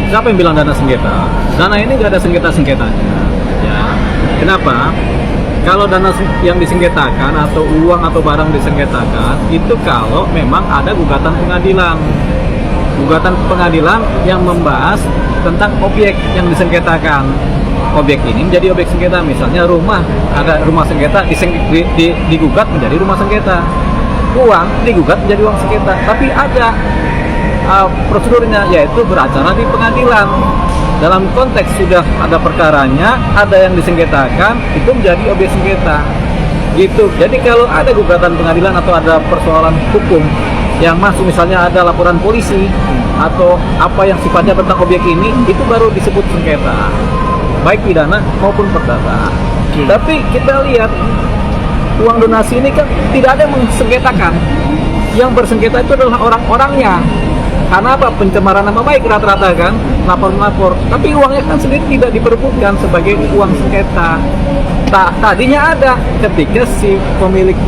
Siapa yang bilang dana sengketa? Dana ini nggak ada sengketa-sengketanya. Ya, kenapa? Kalau dana yang disengketakan atau uang atau barang disengketakan itu kalau memang ada gugatan pengadilan. Gugatan pengadilan yang membahas tentang objek yang disengketakan. Objek ini menjadi objek sengketa, misalnya rumah, ada rumah sengketa digugat menjadi rumah sengketa. Uang digugat menjadi uang sengketa, tapi ada prosedurnya, yaitu beracara di pengadilan. Dalam konteks sudah ada perkaranya, ada yang disengketakan, itu menjadi objek sengketa. Gitu. Jadi kalau ada gugatan pengadilan atau ada persoalan hukum yang masuk, misalnya ada laporan polisi atau apa yang sifatnya tentang objek ini, itu baru disebut sengketa, baik pidana maupun perdata. Tapi kita lihat uang donasi ini kan tidak ada yang mensengketakan. Yang bersengketa itu adalah orang-orangnya. Karena apa? Pencemaran nama baik rata-rata kan, lapor-lapor. Tapi uangnya kan sendiri tidak diperebutkan sebagai uang sengketa. Tadinya ada ketika si pemilik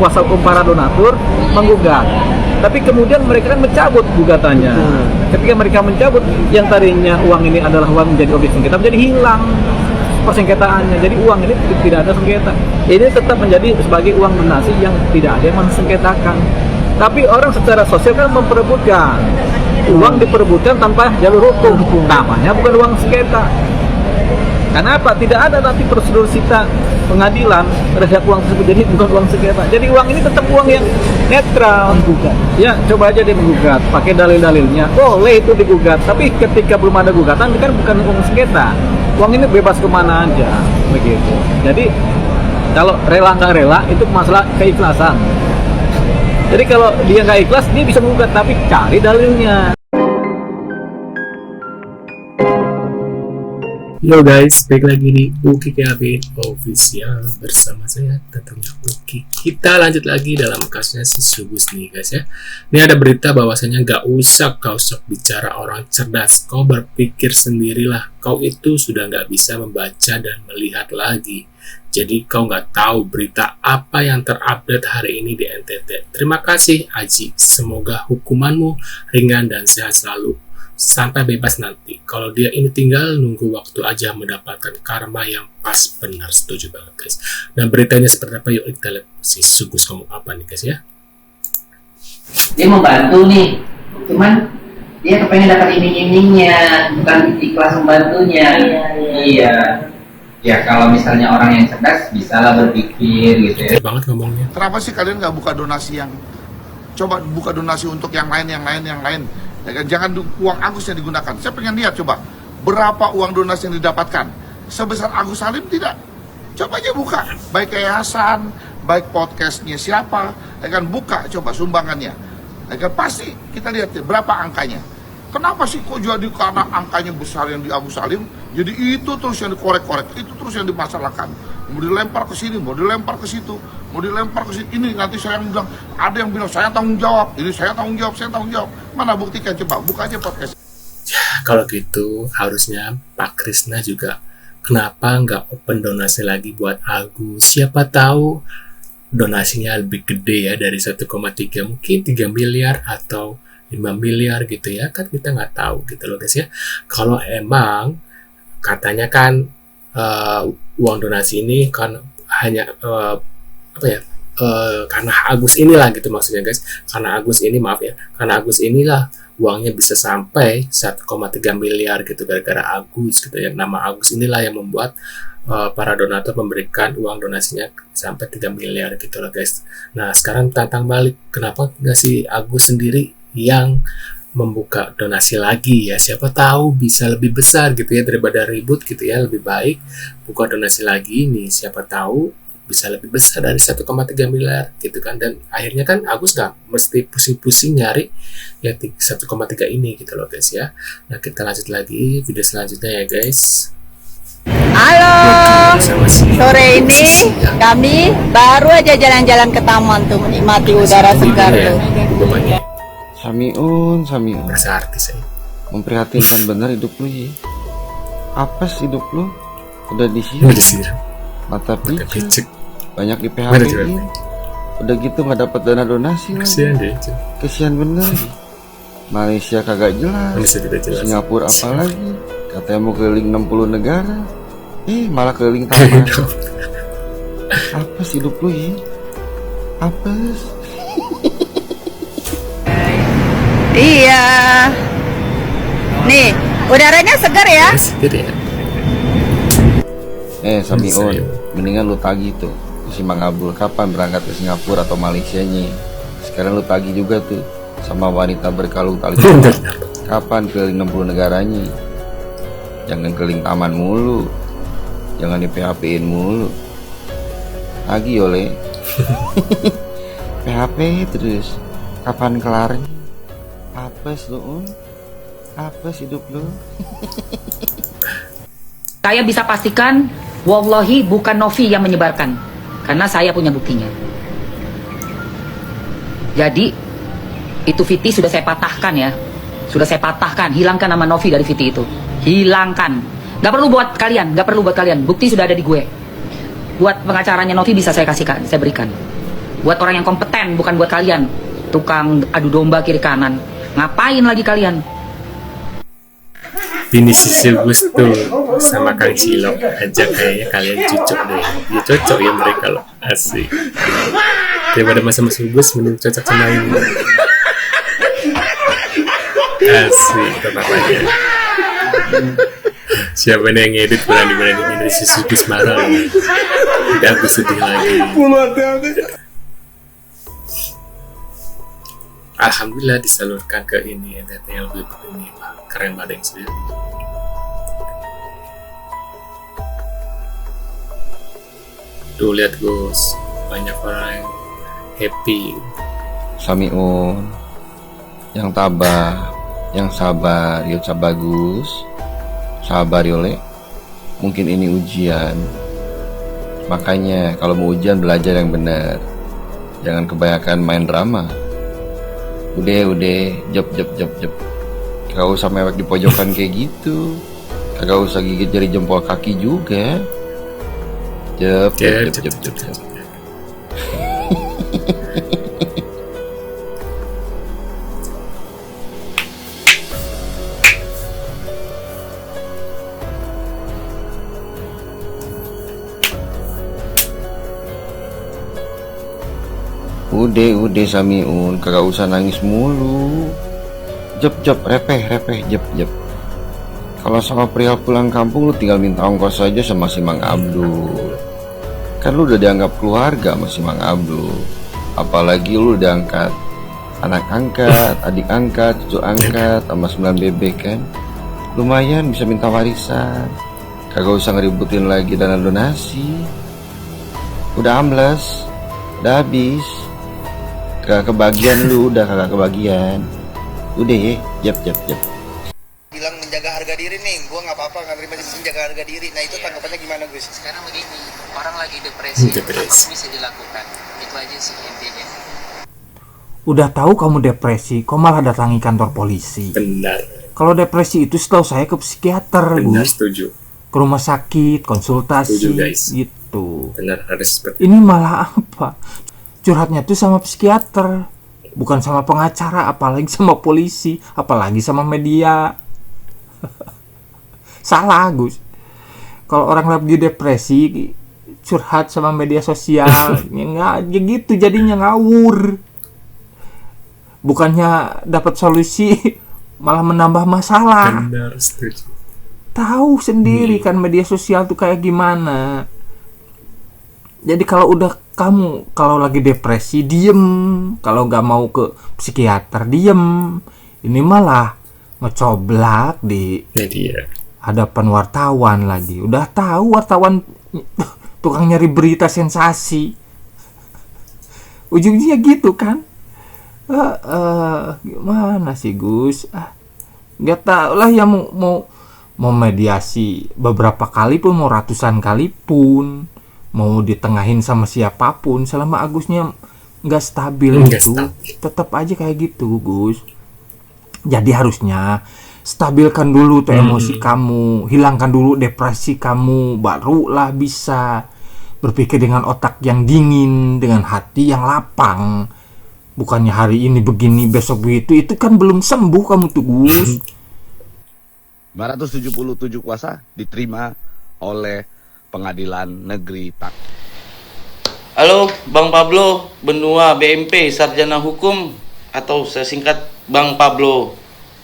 kuasa hukum para donatur menggugat. Tapi kemudian mereka kan mencabut gugatannya. Ketika mereka mencabut, yang tadinya uang ini adalah uang menjadi objek sengketa, menjadi hilang persengketaannya. Jadi uang ini tidak ada sengketa. Ini tetap menjadi sebagai uang donasi yang tidak ada yang mensengketakan. Tapi orang secara sosial kan memperebutkan. Uang diperebutkan tanpa jalur hukum. Namanya bukan uang sengketa. Karena apa? Tidak ada nanti prosedur sita pengadilan terhadap uang tersebut, jadi bukan uang sengketa. Jadi uang ini tetap uang yang netral. Menggugat. Ya, coba aja dia menggugat, pakai dalil-dalilnya. Boleh itu digugat. Tapi ketika belum ada gugatan, itu kan bukan uang sengketa. Uang ini bebas kemana aja, begitu. Jadi kalau rela nggak rela itu masalah keikhlasan. Jadi kalau dia nggak ikhlas, dia bisa menggugat, tapi cari dalilnya. Halo guys, balik lagi di Uki KB Official bersama saya tentunya Uki. Kita lanjut lagi dalam kasusnya si Sugus nih guys ya. Ini ada berita bahwasanya gak usah kau sok bicara orang cerdas, kau berpikir sendirilah. Kau itu sudah gak bisa membaca dan melihat lagi. Jadi kau nggak tahu berita apa yang terupdate hari ini di NTT. Terima kasih Aji, semoga hukumanmu ringan dan sehat selalu sampai bebas nanti. Kalau dia ini tinggal nunggu waktu aja mendapatkan karma yang pas. Benar, setuju banget guys. Dan beritanya seperti apa, yuk kita lihat si Sugus ngomong apa nih guys ya. Dia membantu nih, cuman dia kepengen dapat iming-imingnya, bukan ikhlas membantunya. Iya. Ya kalau misalnya orang yang cerdas bisalah berpikir gitu ya. Banget ngomongnya. Kenapa sih kalian nggak buka donasi yang, coba buka donasi untuk yang lain. Ya kan? Jangan uang Agus yang digunakan. Saya pengen lihat coba berapa uang donasi yang didapatkan. Sebesar Agus Salim tidak. Coba aja buka, baik yayasan, baik podcastnya siapa, ya kan, buka coba sumbangannya. Ya kan, pasti kita lihat ya, berapa angkanya. Kenapa sih kok jadi karena angkanya besar yang di Agus Salim, jadi itu terus yang dikorek-korek, itu terus yang dimasalahkan. Mau dilempar ke sini, mau dilempar ke situ, mau dilempar ke sini. Ini nanti saya yang bilang, ada yang bilang saya tanggung jawab, ini saya tanggung jawab. Mana buktikan, coba buka aja podcast. Ya, kalau gitu harusnya Pak Krisna juga kenapa nggak open donasi lagi buat Agus? Siapa tahu donasinya lebih gede ya dari 1,3, mungkin 3 miliar atau 5 miliar gitu ya, kan kita nggak tahu gitu loh guys ya. Kalau emang katanya kan uang donasi ini kan hanya karena Agus inilah gitu maksudnya guys, karena Agus ini karena Agus inilah uangnya bisa sampai 1,3 miliar gitu gara-gara Agus gitu ya. Nama Agus inilah yang membuat para donatur memberikan uang donasinya sampai 3 miliar gitu loh guys. Nah sekarang tantang balik, kenapa nggak si Agus sendiri yang membuka donasi lagi ya, siapa tahu bisa lebih besar gitu ya daripada ribut gitu ya. Lebih baik buka donasi lagi nih, siapa tahu bisa lebih besar dari 1,3 miliar gitu kan. Dan akhirnya kan Agus nggak mesti pusing-pusing nyari yang 1,3 ini gitu loh guys ya. Nah kita lanjut lagi video selanjutnya ya guys. Halo, sore ini kami baru aja jalan-jalan ke taman tuh menikmati udara segar tuh. Samiun, Berasa artis ya. memprihatinkan bener hidup lu ya. Apa sih hidup lu? Udah Udah disiram, disiram. mata Mata picek, picek. banyak di Mana PHP, coba? udah gitu nggak dapat dana donasi lagi. Kasihan deh. Kesian bener. Malaysia kagak jelas, Malaysia tidak jelas. Singapura apalagi, katanya mau keliling 60 negara, malah keliling taman. Apa sih hidup lu ya? Apa? Iya. Nih, udaranya segar ya. Jadi ya. Samiun, mendingan lu tagih tuh si Mang Abdul kapan berangkat ke Singapura atau Malaysia nya. Sekarang lu tagih juga tuh sama wanita berkalung tali. Kapan keliling 60 negaranya? Jangan keliling taman mulu, jangan di PHP-in mulu. Lagi oleh PHP terus. Kapan kelarnya? Apes lu, apes hidup lu. Saya bisa pastikan, wallahi bukan Novi yang menyebarkan, karena saya punya buktinya. Jadi, itu VT sudah saya patahkan ya. Sudah saya patahkan, hilangkan nama Novi dari VT itu. Hilangkan. Gak perlu buat kalian, gak perlu buat kalian. Bukti sudah ada di gue. Buat pengacaranya Novi bisa saya kasihkan, saya berikan. Buat orang yang kompeten, bukan buat kalian. Tukang adu domba kiri kanan. Ngapain lagi kalian? Bini si Subus tuh sama Kang Cilok aja kayaknya kalian cocok deh. Ya cocok ya mereka loh, asik. Daripada sama Subus mending cocok sama ini. Asik, tetap aja. Siapa nih yang ngedit berani ini si Subus marah. Udah aku sedih lagi. Alhamdulillah disalurkan ke ini NTT yang lebih ini keren banget yang sendiri. Tuh lihat Gus, banyak orang yang happy. Samiun, yang tabah, yang sabar, yuk bagus, sabar yole. Mungkin ini ujian, makanya kalau mau ujian belajar yang benar, jangan kebanyakan main drama. Udah, jep. Kagak usah mewek di pojokan kayak gitu. Kagak usah gigit jari jempol kaki juga. Jep. Udah Samiun, kagak usah nangis mulu. Jep, repeh, jep. Kalau sama pria pulang kampung lu tinggal minta ongkos saja sama si Mang Abdul. Kan lu udah dianggap keluarga sama si Mang Abdul. Apalagi lu udah angkat anak angkat, adik angkat, cucu angkat, sama 9 bebek kan. Lumayan bisa minta warisan. Kagak usah ngeributin lagi dana donasi. Udah ambles, udah habis. Kagak kebagian lu, udah kagak kebagian. Udah ya, jep. Bilang menjaga harga diri nih, gua nggak apa-apa nggak terima menjaga harga diri. Nah itu tanggapannya gimana Gus? Sekarang begini, orang lagi depresi, apa bisa dilakukan? Itu aja sih intinya. Udah tahu kamu depresi, kok malah datangi kantor polisi? Benar. Kalau depresi itu setahu saya ke psikiater, Benar, Gus. setuju. Ke rumah sakit, konsultasi, Setuju, guys. gitu. Benar, harus seperti Ini malah apa? Curhatnya tuh sama psikiater, bukan sama pengacara, apalagi sama polisi, apalagi sama media. Salah, Gus. Kalau orang lagi depresi, curhat sama media sosial, ya gitu jadinya ngawur. Bukannya dapat solusi, malah menambah masalah. benar, setuju. Tahu sendiri kan media sosial tuh kayak gimana. Jadi kalau udah kamu kalau lagi depresi diem, kalau nggak mau ke psikiater diem. Ini malah ngecoblak di Media. hadapan wartawan lagi. Udah tahu wartawan tukang nyari berita sensasi. Ujungnya gitu kan? Gimana sih Gus? Nggak tahu lah ya mau mediasi beberapa kali pun, mau ratusan kali pun, mau ditengahin sama siapapun, selama Agusnya nggak stabil itu, tetap aja kayak gitu Gus. Jadi harusnya stabilkan dulu tuh emosi kamu, hilangkan dulu depresi kamu, barulah bisa berpikir dengan otak yang dingin, dengan hati yang lapang. Bukannya hari ini begini besok begitu, itu kan belum sembuh kamu tuh Gus. 577 kuasa diterima oleh Pengadilan Negeri Pak. Halo, Bang Pablo Benua BMP, Sarjana Hukum, atau saya singkat Bang Pablo.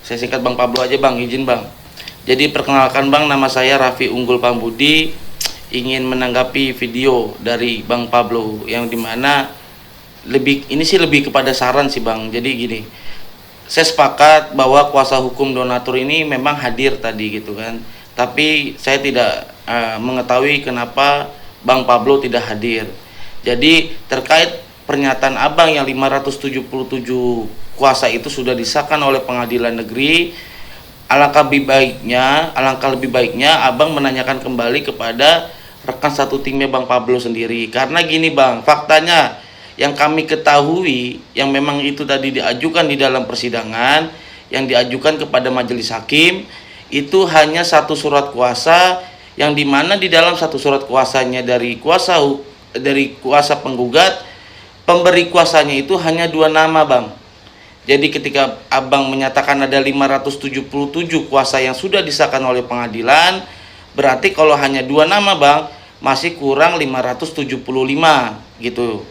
Saya singkat Bang Pablo aja Bang, izin Bang. Jadi perkenalkan Bang, nama saya Raffi Unggul Pambudi, ingin menanggapi video dari Bang Pablo yang dimana ini sih lebih kepada saran sih Bang. Jadi gini, saya sepakat bahwa kuasa hukum donatur ini memang hadir tadi gitu kan, tapi saya tidak mengetahui kenapa Bang Pablo tidak hadir. Jadi terkait pernyataan Abang yang 577 kuasa itu sudah disahkan oleh pengadilan negeri, alangkah lebih baiknya Abang menanyakan kembali kepada rekan satu timnya Bang Pablo sendiri. Karena gini Bang, faktanya yang kami ketahui yang memang itu tadi diajukan di dalam persidangan, yang diajukan kepada majelis hakim itu hanya satu surat kuasa, yang dimana di dalam satu surat kuasanya dari kuasa penggugat, pemberi kuasanya itu hanya 2 nama Bang. Jadi ketika Abang menyatakan ada 577 kuasa yang sudah disahkan oleh pengadilan, berarti kalau hanya 2 nama Bang, masih kurang 575 gitu.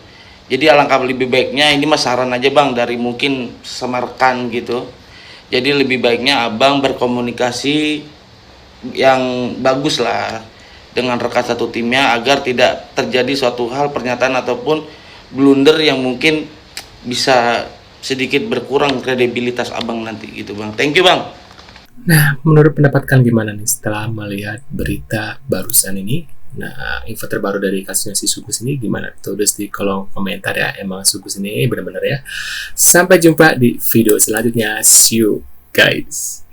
Jadi alangkah lebih baiknya, ini mas saran aja Bang dari mungkin semerkan gitu. Jadi lebih baiknya Abang berkomunikasi yang bagus lah dengan rekan satu timnya agar tidak terjadi suatu hal pernyataan ataupun blunder yang mungkin bisa sedikit berkurang kredibilitas Abang nanti gitu Bang. Thank you Bang. Nah, menurut pendapat kalian gimana nih setelah melihat berita barusan ini? Nah, info terbaru dari kasusnya si Sugus ini gimana? Tulis di kolom komentar ya. Emang Sugus ini benar-benar ya. Sampai jumpa di video selanjutnya. See you guys.